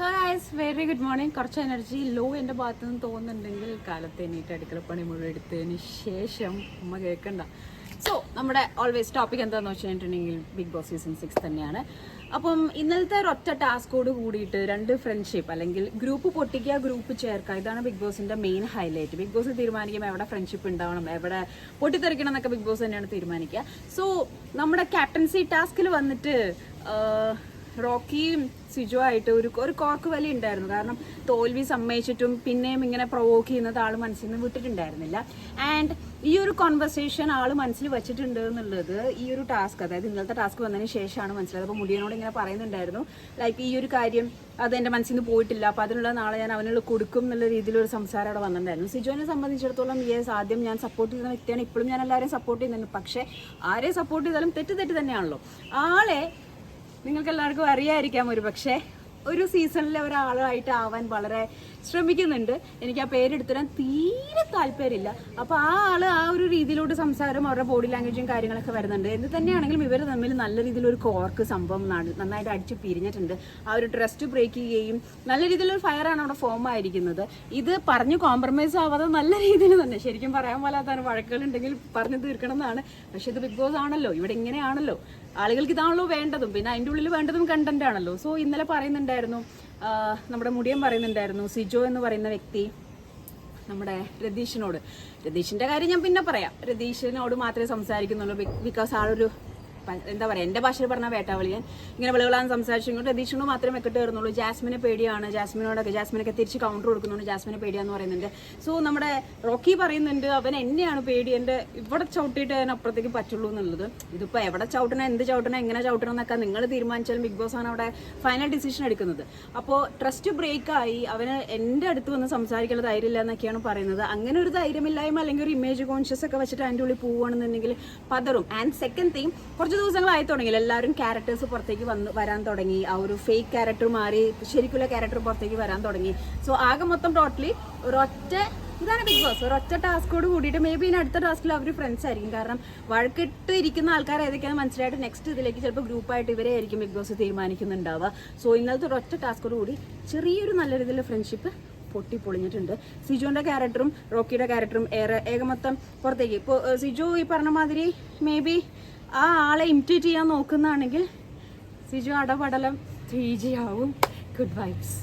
So guys very good morning. കുറച്ച് energy law എൻ്റെ ഭാഗത്തു നിന്ന് തോന്നുന്നുണ്ടെങ്കിൽ കാലത്ത് എണീറ്റ് അടുക്കളപ്പണി മുഴുവൻ എടുത്തതിന് ശേഷം ഉമ്മ കേൾക്കണ്ട. സോ നമ്മുടെ ഓൾവേസ് ടോപ്പിക് എന്താണെന്ന് വെച്ചിട്ടുണ്ടെങ്കിൽ ബിഗ് ബോസ് സീസൺ 6 തന്നെയാണ്. അപ്പം ഇന്നലത്തെ ഒരൊറ്റ ടാസ്കോട് കൂടിയിട്ട് 2 ഫ്രണ്ട്ഷിപ്പ് അല്ലെങ്കിൽ ഗ്രൂപ്പ് പൊട്ടിക്കുക, ഗ്രൂപ്പ് ചേർക്കുക, ഇതാണ് ബിഗ് ബോസിന്റെ മെയിൻ ഹൈലൈറ്റ്. ബിഗ് ബോസ് തീരുമാനിക്കും എവിടെ ഫ്രണ്ട്ഷിപ്പ് ഉണ്ടാവണം, എവിടെ പൊട്ടിത്തെറിക്കണം എന്നൊക്കെ ബിഗ് ബോസ് തന്നെയാണ് തീരുമാനിക്കുക. സോ നമ്മുടെ ക്യാപ്റ്റൻസി ടാസ്കിൽ വന്നിട്ട് റോക്കിയും സിജോ ആയിട്ട് ഒരു കോർക്ക് വലി ഉണ്ടായിരുന്നു. കാരണം തോൽവി സമ്മതിച്ചിട്ടും പിന്നെയും ഇങ്ങനെ പ്രൊവോക്ക് ചെയ്യുന്നത് ആൾ മനസ്സിൽ നിന്ന് വിട്ടിട്ടുണ്ടായിരുന്നില്ല. ആൻഡ് ഈ ഒരു കോൺവെർസേഷൻ ആൾ മനസ്സിൽ വെച്ചിട്ടുണ്ട് എന്നുള്ളത് ഈ ഒരു ടാസ്ക്, അതായത് ഇന്നലത്തെ ടാസ്ക് വന്നതിന് ശേഷമാണ് മനസ്സിലായത്. അപ്പോൾ മുടിയനോട് ഇങ്ങനെ പറയുന്നുണ്ടായിരുന്നു, ലൈക്ക് ഈ ഒരു കാര്യം അത് എൻ്റെ മനസ്സിൽ നിന്ന് പോയിട്ടില്ല, അപ്പോൾ അതിനുള്ള നാളെ ഞാൻ അവനുള്ള കൊടുക്കും എന്നുള്ള രീതിയിലൊരു സംസാരം അവിടെ വന്നിട്ടുണ്ടായിരുന്നു. സിജോനെ സംബന്ധിച്ചിടത്തോളം ഞാൻ സപ്പോർട്ട് ചെയ്യുന്ന വ്യക്തിയാണ്, ഇപ്പോഴും ഞാൻ എല്ലാവരെയും സപ്പോർട്ട് ചെയ്യുന്നുണ്ട്. പക്ഷേ ആരെ സപ്പോർട്ട് ചെയ്താലും തെറ്റ് തന്നെയാണല്ലോ. ആളെ നിങ്ങൾക്ക് എല്ലാവർക്കും അറിയാതിരിക്കാം, ഒരു സീസണിലെ ഒരാളായിട്ട് ആവാൻ വളരെ ശ്രമിക്കുന്നുണ്ട്. എനിക്ക് ആ പേരെടുത്തിടാൻ തീരെ താല്പര്യമില്ല. അപ്പോൾ ആ ആൾ ആ ഒരു രീതിയിലോട്ട് സംസാരം, അവരുടെ ബോഡി ലാംഗ്വേജും കാര്യങ്ങളൊക്കെ വരുന്നുണ്ട്. എന്ത് തന്നെയാണെങ്കിലും ഇവർ തമ്മിൽ നല്ല രീതിയിലൊരു കോർക്ക് സംഭവം നന്നായിട്ട് അടിച്ച് പിരിഞ്ഞിട്ടുണ്ട്. ആ ഒരു ട്രസ്റ്റ് ബ്രേക്ക് ചെയ്യുകയും നല്ല രീതിയിലൊരു ഫയറാണ് അവിടെ ഫോം ആയിരിക്കുന്നത്. ഇത് പറഞ്ഞ് കോംപ്രമൈസ് ആവാതെ നല്ല രീതിയിൽ തന്നെ, ശരിക്കും പറയാൻ പോലാത്താണ്, വഴക്കുകളുണ്ടെങ്കിൽ പറഞ്ഞു തീർക്കണം എന്നാണ്. പക്ഷെ ഇത് ബിഗ് ബോസ് ആണല്ലോ, ഇവിടെ ഇങ്ങനെയാണല്ലോ, ആളുകൾക്ക് ഇതാണല്ലോ വേണ്ടതും, പിന്നെ അതിൻ്റെ ഉള്ളിൽ വേണ്ടതും കണ്ടന്റ് ആണല്ലോ. സോ ഇന്നലെ പറയുന്നുണ്ടായിരുന്നു, നമ്മുടെ മുടിയൻ പറയുന്നുണ്ടായിരുന്നു, സിജോ എന്ന് പറയുന്ന വ്യക്തി നമ്മുടെ രതീഷിന്റെ കാര്യം ഞാൻ പിന്നെ പറയാം. രതീഷിനോട് മാത്രമേ സംസാരിക്കുന്നുള്ളൂ, ബിക്കോസ് ആളൊരു എന്താ പറയുക, എൻ്റെ ഭാഷയിൽ പറഞ്ഞാൽ വേട്ടാവളിയൻ, ഇങ്ങനെ വിളകളാൻ സംസാരിച്ചുകൊണ്ട് രതീഷിനോട് മാത്രമേ മെക്കിട്ട് കയറുന്നുള്ളൂ. ജാസ്മിനെ പേടിയാണ്, ജാസ്മിനൊക്കെ തിരിച്ച് കൗണ്ടർ കൊടുക്കുന്നുണ്ട്, ജാസ്മിനെ പേടിയാന്ന് പറയുന്നുണ്ട്. സോ നമ്മുടെ റോക്കി പറയുന്നുണ്ട്, അവൻ എന്നെയാണ് പേടി, എൻ്റെ ഇവിടെ ചവിട്ടിയിട്ട് അതിന് അപ്പുറത്തേക്ക് പറ്റുള്ളൂ എന്നുള്ളത്. ഇതിപ്പോൾ എവിടെ ചവിട്ടണം, എന്ത് ചവിട്ടണം, എങ്ങനെ ചവിട്ടണം എന്നൊക്കെ നിങ്ങൾ തീരുമാനിച്ചാലും ബിഗ് ബോസ് ആണ് അവിടെ ഫൈനൽ ഡിസിഷൻ എടുക്കുന്നത്. അപ്പോൾ ട്രസ്റ്റ് ബ്രേക്കായി അവന് എൻ്റെ അടുത്ത് വന്ന് സംസാരിക്കാനുള്ള ധൈര്യമില്ല എന്നൊക്കെയാണ് പറയുന്നത്. അങ്ങനെ ഒരു ധൈര്യമില്ലായ്മ അല്ലെങ്കിൽ ഒരു ഇമേജ് കോൺഷ്യസ് ഒക്കെ വെച്ചിട്ട് അതിൻ്റെ ഉള്ളിൽ പോവുകയാണെന്നുണ്ടെങ്കിൽ പതറും. ആൻഡ് സെക്കൻഡ് തിങ്, കുറച്ച് ദിവസങ്ങളായി തുടങ്ങി എല്ലാവരും ക്യാരക്ടേഴ്സ് പുറത്തേക്ക് വരാൻ തുടങ്ങി. ആ ഒരു ഫേക്ക് ക്യാരക്ടർ മാറി ശരിക്കുള്ള ക്യാരക്ടർ പുറത്തേക്ക് വരാൻ തുടങ്ങി. സോ ആകെ മൊത്തം ടോട്ടലി ഇതാണ് ബിഗ് ബോസ്. ഒരൊറ്റ ടാസ്കോട് കൂടിയിട്ട് മേ ബി ഇനി അടുത്ത ടാസ്കിൽ അവർ ഫ്രണ്ട്സ് ആയിരിക്കും. കാരണം വഴക്കിട്ട് ഇരിക്കുന്ന ആൾക്കാർ ഏതൊക്കെയാണെന്ന് മനസ്സിലായിട്ട് നെക്സ്റ്റ് ഇതിലേക്ക് ചിലപ്പോൾ ഗ്രൂപ്പായിട്ട് ഇവരെ ആയിരിക്കും ബിഗ് ബോസ് തീരുമാനിക്കുന്നുണ്ടാവുക. സോ ഇന്നലത്തെ ഒരൊറ്റ ടാസ്കോട് കൂടി ചെറിയൊരു നല്ല രീതിയിലുള്ള ഫ്രണ്ട്ഷിപ്പ് പൊളിഞ്ഞിട്ടുണ്ട്. സിജോന്റെ ക്യാരക്ടറും റോക്കിയുടെ ക്യാരക്ടറും ഏകമൊത്തം പുറത്തേക്ക്. ഇപ്പോൾ സിജോ ഈ പറഞ്ഞ മാതിരി മേ ബി ആ ആളെ ഇമിറ്റേറ്റ് ചെയ്യാൻ നോക്കുന്നതാണെങ്കിൽ സിജു അടപടലം 3G ആവും. Good vibes.